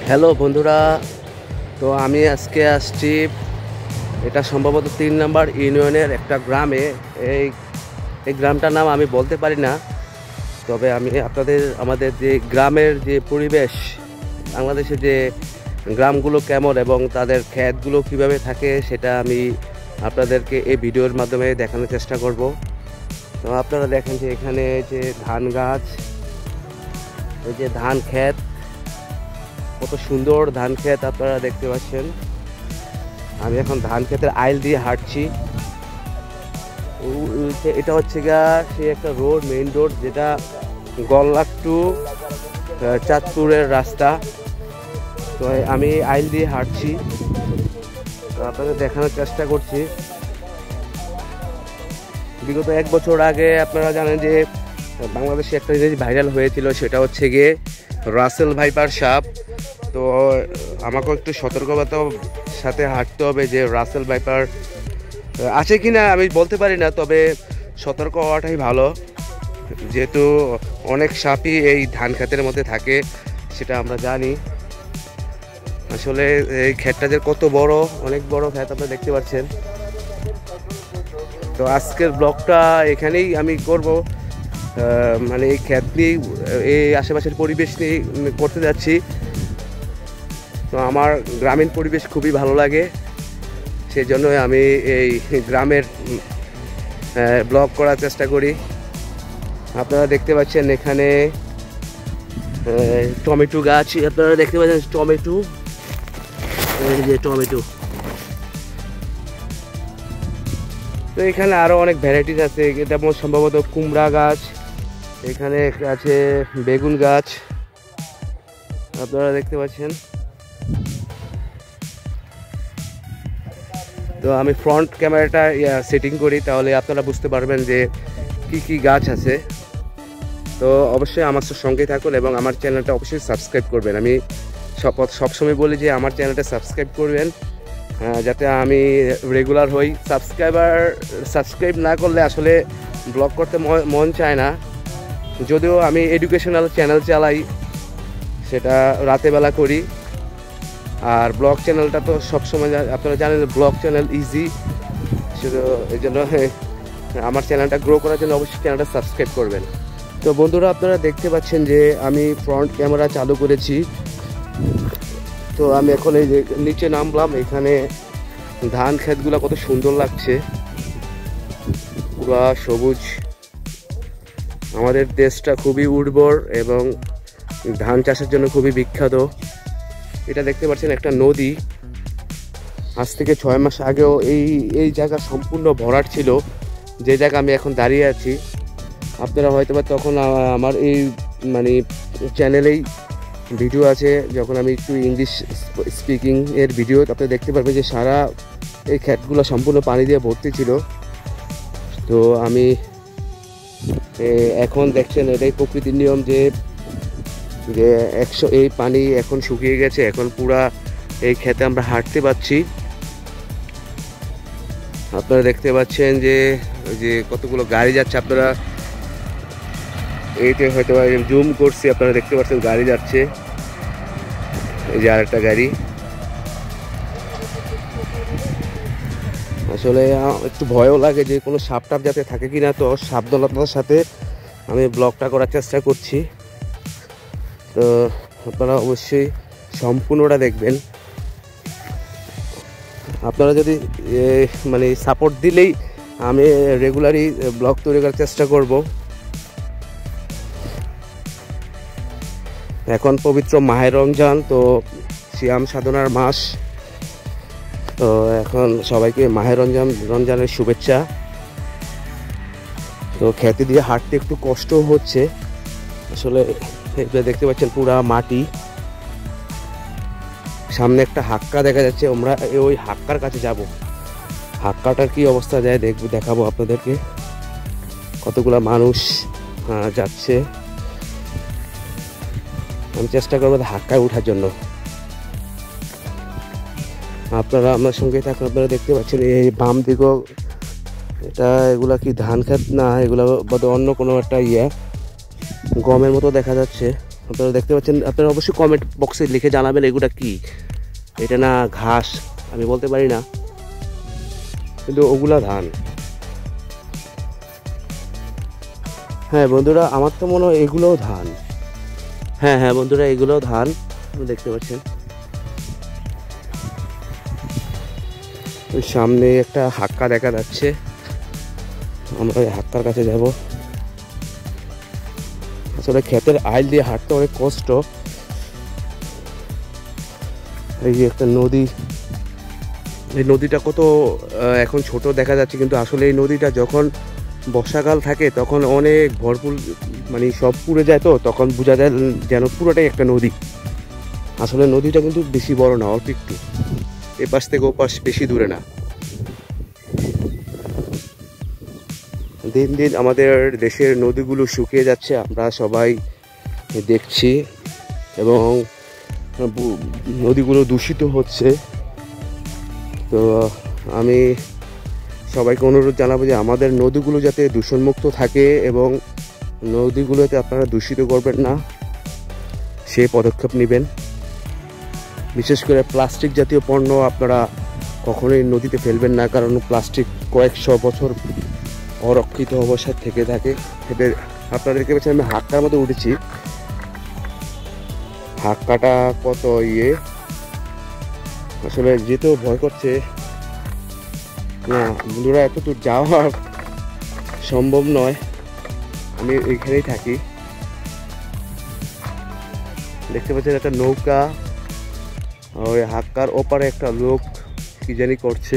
Hello বন্ধুরা, তো আমি আজকে আসছি, এটা সম্ভবত 3 নম্বর ইউনিয়নের একটা গ্রামে। এই এই গ্রামটার নাম আমি বলতে পারি না, তবে আমি আমাদের যে গ্রামের যে পরিবেশ, বাংলাদেশে যে গ্রামগুলো কেমন এবং তাদের ক্ষেতগুলো কিভাবে থাকে সেটা আমি আপনাদেরকে এই ভিডিওর মাধ্যমে দেখানোর চেষ্টা করব। তো আপনারা দেখেন যে এখানে যে ধান গাছ, এই যে ধান ক্ষেত, কত সুন্দর ধান ক্ষেত আপনারা দেখতে পাচ্ছেন। আমি এখন ধান ক্ষেতের আইল দিয়ে হাঁটছি। এটা হচ্ছে গা সে একটা রোড, মেইন রোড, যেটা গল্লাক টু চাঁদপুরের রাস্তা। তো আমি আইল দিয়ে হাঁটছি, তো আপনাদের দেখানোর চেষ্টা করছি। বিগত 1 বছর আগে আপনারা জানেন যে বাংলাদেশে একটা জিনিস ভাইরাল হয়েছিল, সেটা হচ্ছে গিয়ে রাসেল ভাইপার সাপ। তো আমাকেও একটু সতর্কতার সাথে হাঁটতে হবে যে রাসেল ভাইপার আছে কি না আমি বলতে পারি না, তবে সতর্ক হওয়াটাই ভালো, যেহেতু অনেক সাপই এই ধান ক্ষেতের মধ্যে থাকে সেটা আমরা জানি। আসলে এই ক্ষেতটা যে কত বড়, অনেক বড় ক্ষেত আপনারা দেখতে পাচ্ছেন। তো আজকের ব্লগটা এখানেই আমি করব, মানে এই ক্ষেত নিয়ে, এই আশেপাশের পরিবেশ নিয়ে করতে যাচ্ছি। তো আমার গ্রামীণ পরিবেশ খুবই ভালো লাগে, সেই জন্য আমি এই গ্রামের ব্লগ করার চেষ্টা করি। আপনারা দেখতে পাচ্ছেন এখানে টমেটো গাছ, আপনারা দেখতে পাচ্ছেন টমেটো, এই যে টমেটো। তো এখানে আরও অনেক ভ্যারাইটিস আছে, যেমন সম্ভবত কুমড়া গাছ, এখানে আছে বেগুন গাছ, আপনারা দেখতে পাচ্ছেন। তো আমি ফ্রন্ট ক্যামেরাটা সেটিং করি, তাহলে আপনারা বুঝতে পারবেন যে কি কি গাছ আছে। তো অবশ্যই আমার সঙ্গেই থাকুন এবং আমার চ্যানেলটা অবশ্যই সাবস্ক্রাইব করবেন। আমি সবসময় বলি যে আমার চ্যানেলটা সাবস্ক্রাইব করবেন, যাতে আমি রেগুলার হই। সাবস্ক্রাইব না করলে আসলে ব্লগ করতে মন চায় না। যদিও আমি এডুকেশনাল চ্যানেল চালাই, সেটা রাতেবেলা করি, আর ব্লগ চ্যানেলটা তো সবসময় আপনারা জানেন ব্লগ চ্যানেল ইজি, শুধু এই জন্য আমার চ্যানেলটা গ্রো করার জন্য অবশ্যই চ্যানেলটা সাবস্ক্রাইব করবেন। তো বন্ধুরা, আপনারা দেখতে পাচ্ছেন যে আমি ফ্রন্ট ক্যামেরা চালু করেছি। তো আমি এখন এই যে নিচে নামলাম, এখানে ধান ক্ষেতগুলো কত সুন্দর লাগছে, পুরা সবুজ। আমাদের দেশটা খুবই উর্বর এবং ধান চাষের জন্য খুবই বিখ্যাত। এটা দেখতে পাচ্ছেন একটা নদী, আজ থেকে 6 মাস আগেও এই জায়গা সম্পূর্ণ ভরাট ছিল, যে জায়গা আমি এখন দাঁড়িয়ে আছি। আপনারা হয়তো বা তখন আমার এই মানে চ্যানেলেই ভিডিও আছে, যখন আমি একটু ইংলিশ স্পিকিং এর ভিডিও, আপনি দেখতে পারবেন যে সারা এই ক্ষেতগুলো সম্পূর্ণ পানি দিয়ে ভর্তি ছিল। তো আমি এখন দেখছেন এটাই প্রকৃতির নিয়ম, যে এই পানি এখন শুকিয়ে গেছে, এখন পুরা এই ক্ষেতে আমরা হাঁটতে পাচ্ছি। আপনারা দেখতে পাচ্ছেন যে কতগুলো গাড়ি যাচ্ছে, আপনারা এইতে হয়তো জুম করছি, আপনারা দেখতে পাচ্ছেন গাড়ি যাচ্ছে, এই যে আরেকটা গাড়ি। আসলে একটু ভয়ও লাগে যে কোনো সাপ টাপ যাতে থাকে কিনা, তো সাবধানতার সাথে আমি ব্লগটা করার চেষ্টা করছি। তো আপনারা অবশ্যই সম্পূর্ণটা দেখবেন। আপনারা যদি মানে সাপোর্ট দিলেই আমি রেগুলারই ব্লগ তৈরি করার চেষ্টা করব। এখন পবিত্র মাহে রমজান, তো সিয়াম সাধনার মাস, তো এখন সবাইকে মাহে রমজানের শুভেচ্ছা। তো খেতে দিয়ে হাঁটতে একটু কষ্ট হচ্ছে, আসলে দেখতে পাচ্ছেন পুরা মাটি, সামনে একটা হাক্কা দেখা যাচ্ছে, আমরা ওই হাক্কার কাছে যাব। হাক্কাটার কি অবস্থা যায় দেখাবো আপনাদেরকে। কতগুলা মানুষ যাচ্ছে, আমি চেষ্টা করবো হাক্কায় ওঠার জন্য। আপনারা আমার সঙ্গে থাকুন। আপনারা দেখতে পাচ্ছেন এই বাম দিকেও, এগুলা কি ধান ক্ষেত না, এগুলা বোধহয় অন্য কোনো একটা গমের মতো দেখা যাচ্ছে। আপনারা দেখতে পাচ্ছেন, আপনারা অবশ্যই কমেন্ট বক্সে লিখে জানাবেন এগুলা কি। এটা না ঘাস, আমি বলতে পারি না, কিন্তু ওগুলা ধান। হ্যাঁ বন্ধুরা, আমার তো মনে হয় এগুলোও ধান। হ্যাঁ হ্যাঁ বন্ধুরা, এগুলোও ধান, দেখতে পাচ্ছেন। ওই সামনে একটা হাক্কা দেখা যাচ্ছে, আমরা ওই হাক্কার কাছে যাব। আসলে ক্ষেতের আইল দিয়ে হাঁটতে অনেক কষ্ট। এই যে একটা নদী, এই নদীটা কত এখন ছোট দেখা যাচ্ছে, কিন্তু আসলে এই নদীটা যখন বর্ষাকাল থাকে তখন অনেক ভরপুর, মানে সব পুড়ে যায়, তো তখন বোঝা যায় যেন পুরোটাই একটা নদী। আসলে নদীটা কিন্তু বেশি বড় না, অল্প একটু, এপাশ থেকে ওপাশ বেশি দূরে না। দিন দিন আমাদের দেশের নদীগুলো শুকিয়ে যাচ্ছে, আমরা সবাই দেখছি, এবং নদীগুলো দূষিত হচ্ছে। তো আমি সবাইকে অনুরোধ জানাবো যে আমাদের নদীগুলো যাতে দূষণমুক্ত থাকে এবং নদীগুলোতে আপনারা দূষিত করবেন না, সে পদক্ষেপ নেবেন। বিশেষ করে প্লাস্টিক জাতীয় পণ্য আপনারা কখনোই নদীতে ফেলবেন না, কারণ প্লাস্টিক কয়েকশো বছর অরক্ষিত অবস্থায় থেকে থাকে। আপনাদেরকে বলছি আমি হাক্কার মধ্যে উঠেছি, হাক্কাটা কত আসলে যেতেও ভয় করছে না বন্ধুরা, এত দূর যাওয়া সম্ভব নয়। আমি এইখানেই থাকি। দেখতে পাচ্ছেন একটা নৌকা, ওই হাক্কার ওপারে একটা লোক কি জানি করছে।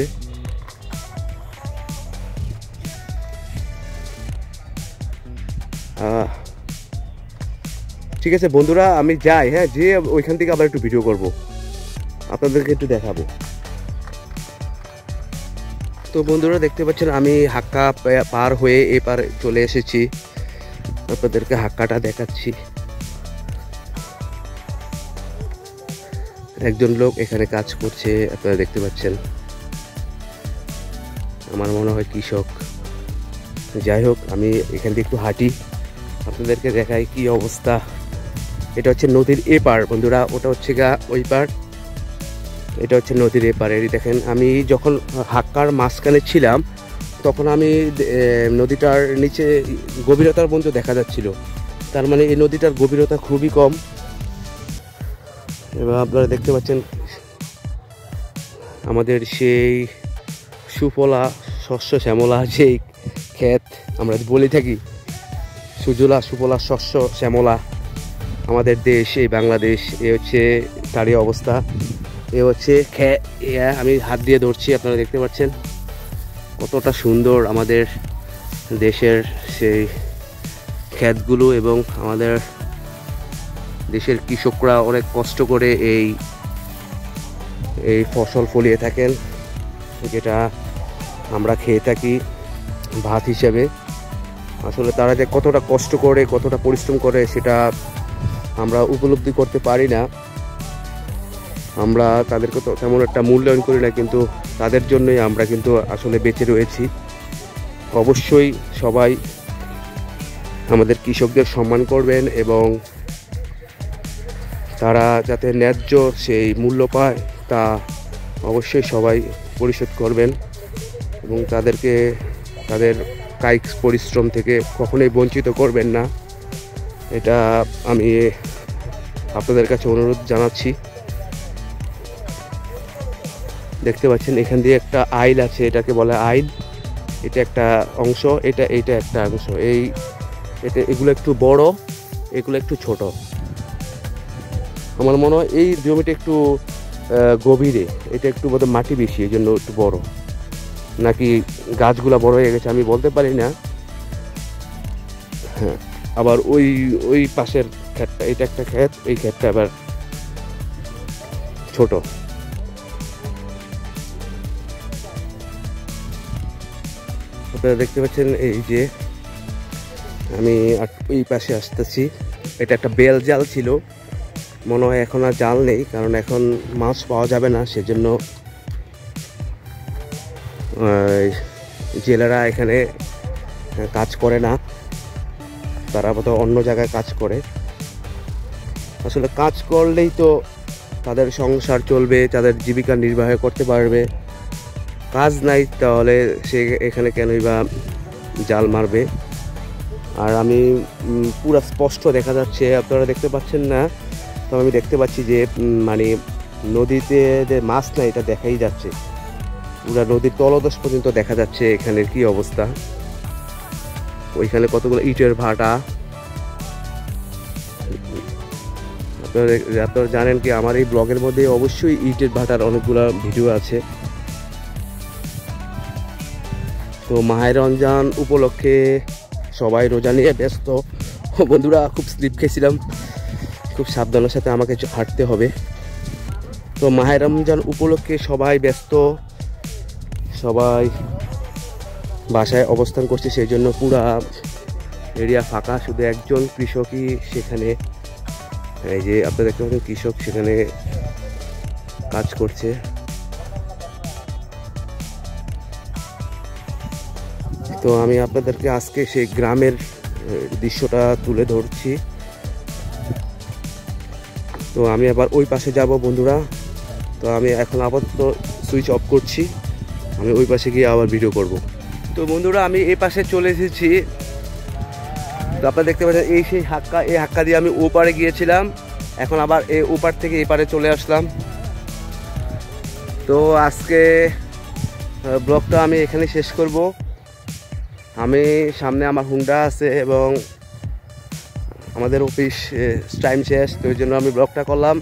ঠিক আছে বন্ধুরা, আমি যাই, হ্যাঁ, যে ওইখান থেকে আবার একটু ভিডিও করব, আপনাদেরকে একটু দেখাবো। তো বন্ধুরা দেখতে পাচ্ছেন আমি হাক্কা পার হয়ে এপার চলে এসেছি, আপনাদেরকে হাক্কাটা দেখাচ্ছি। একজন লোক এখানে কাজ করছে, আপনারা দেখতে পাচ্ছেন, আমার মনে হয় কৃষক। যাই হোক, আমি এখান থেকে একটু হাঁটি, আপনাদেরকে দেখাই কি অবস্থা। এটা হচ্ছে নদীর এপার বন্ধুরা, ওটা হচ্ছে গা ওই পার, এটা হচ্ছে নদীর এপার। এই দেখেন, আমি যখন হাক্কার মাঝখানে ছিলাম তখন আমি নদীটার নিচে গভীরতার পর্যন্ত দেখা যাচ্ছিল, তার মানে এই নদীটার গভীরতা খুবই কম। এবার আপনারা দেখতে পাচ্ছেন আমাদের সেই সুফলা শস্য শ্যামলা যেই ক্ষেত আমরা বলে থাকি, সুজলা সুফলা শস্য শ্যামলা আমাদের দেশ, এই বাংলাদেশ, এ হচ্ছে তারই অবস্থা। এ হচ্ছে আমি হাত দিয়ে ধরছি, আপনারা দেখতে পাচ্ছেন কতটা সুন্দর আমাদের দেশের সেই ক্ষেতগুলো, এবং আমাদের দেশের কৃষকরা অনেক কষ্ট করে এই ফসল ফলিয়ে থাকেন, যেটা আমরা খেয়ে থাকি ভাত হিসেবে। আসলে তারা যে কতটা কষ্ট করে, কতটা পরিশ্রম করে, সেটা আমরা উপলব্ধি করতে পারি না। আমরা তাদেরকে তো তেমন একটা মূল্যায়ন করি না, কিন্তু তাদের জন্যই আমরা কিন্তু আসলে বেঁচে রয়েছি। অবশ্যই সবাই আমাদের কৃষকদের সম্মান করবেন, এবং তারা যাতে ন্যায্য সেই মূল্য পায় তা অবশ্যই সবাই পরিশোধ করবেন, এবং তাদেরকে তাদের কায়িক পরিশ্রম থেকে কখনোই বঞ্চিত করবেন না। এটা আমি আপনাদের কাছে অনুরোধ জানাচ্ছি। দেখতে পাচ্ছেন এখান দিয়ে একটা আইল আছে, এটাকে বলে আইল, এটা একটা অংশ, এটা একটা অংশ। এগুলো একটু বড়, এগুলো একটু ছোট। আমার মনে হয় এই জমিটা একটু গভীরে, এটা একটু বোধহয় মাটি বেশি, এই জন্য একটু বড়, নাকি গাছগুলা বড় হয়ে গেছে আমি বলতে পারি না। হ্যাঁ, আবার ওই পাশের ক্ষেতটা, এটা একটা ক্ষেত, এই ক্ষেতটা আবার ছোট। আপনারা দেখতে পাচ্ছেন এই যে আমি এই পাশে আসতেছি, এটা একটা বেল জাল ছিল, মনে হয় এখন আর জাল নেই, কারণ এখন মাছ পাওয়া যাবে না, সেজন্য জেলেরা এখানে কাজ করে না, তারা বোধহয় অন্য জায়গায় কাজ করে। আসলে কাজ করলেই তো তাদের সংসার চলবে, তাদের জীবিকা নির্বাহ করতে পারবে। কাজ নাই তাহলে সে এখানে কেনই বা জাল মারবে। আর আমি পুরো স্পষ্ট দেখা যাচ্ছে, আপনারা দেখতে পাচ্ছেন না, তো আমি দেখতে পাচ্ছি যে মানে নদীতে যে মাছ না এটা দেখাই যাচ্ছে, পুরো নদীর তলদেশ পর্যন্ত দেখা যাচ্ছে এখানের কি অবস্থা। ওইখানে কতগুলো ইটের ভাটা। আপনারা জানেন কি আমার এই ব্লগের মধ্যে অবশ্যই ইটের ভাটার অনেকগুলো ভিডিও আছে। তো মাহে রমজান উপলক্ষে সবাই রোজা নিয়ে ব্যস্ত। বন্ধুরা খুব স্লিপ খেয়েছিলাম, খুব সাবধানের সাথে আমাকে হাঁটতে হবে। তো মাহে রমজান উপলক্ষে সবাই ব্যস্ত, সবাই বাসায় অবস্থান করছে, সেই জন্য পুরা এরিয়া ফাঁকা, শুধু একজন কৃষকই সেখানে, এই যে আপনারা দেখতে পাচ্ছেন কৃষক সেখানে কাজ করছে। তো আমি আপনাদেরকে আজকে সেই গ্রামের দৃশ্যটা তুলে ধরছি। তো আমি আবার ওই পাশে যাব বন্ধুরা। তো আমি এখন আপাতত সুইচ অফ করছি, আমি ওই পাশে গিয়ে আবার ভিডিও করব। তো বন্ধুরা আমি এই পাশে চলে এসেছি। তো আপনারা দেখতে পাচ্ছেন এই সেই হাক্কা, এই হাক্কা দিয়ে আমি ওপারে গিয়েছিলাম, এখন আবার এই ওপার থেকে এপারে চলে আসলাম। তো আজকে ব্লগটা আমি এখানে শেষ করব। আমি সামনে আমার হুন্ডা আছে এবং আমাদের অফিস টাইম শেষ, তো ওই জন্য আমি ব্লগটা করলাম।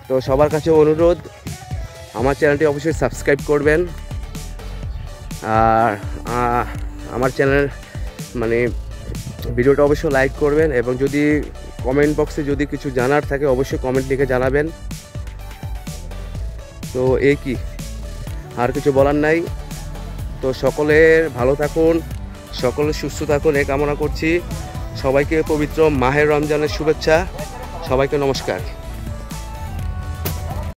তো সবার কাছে অনুরোধ, আমার চ্যানেলটি অবশ্যই সাবস্ক্রাইব করবেন, আর আমার চ্যানেল মানে ভিডিওটা অবশ্যই লাইক করবেন, এবং যদি কমেন্ট বক্সে যদি কিছু জানার থাকে অবশ্যই কমেন্ট লিখে জানাবেন। তো এই কি, আর কিছু বলার নাই। তো সকলের ভালো থাকুন, সকলে সুস্থ থাকুন এই কামনা করছি। সবাইকে পবিত্র মাহে রমজানের শুভেচ্ছা, সবাইকে নমস্কার।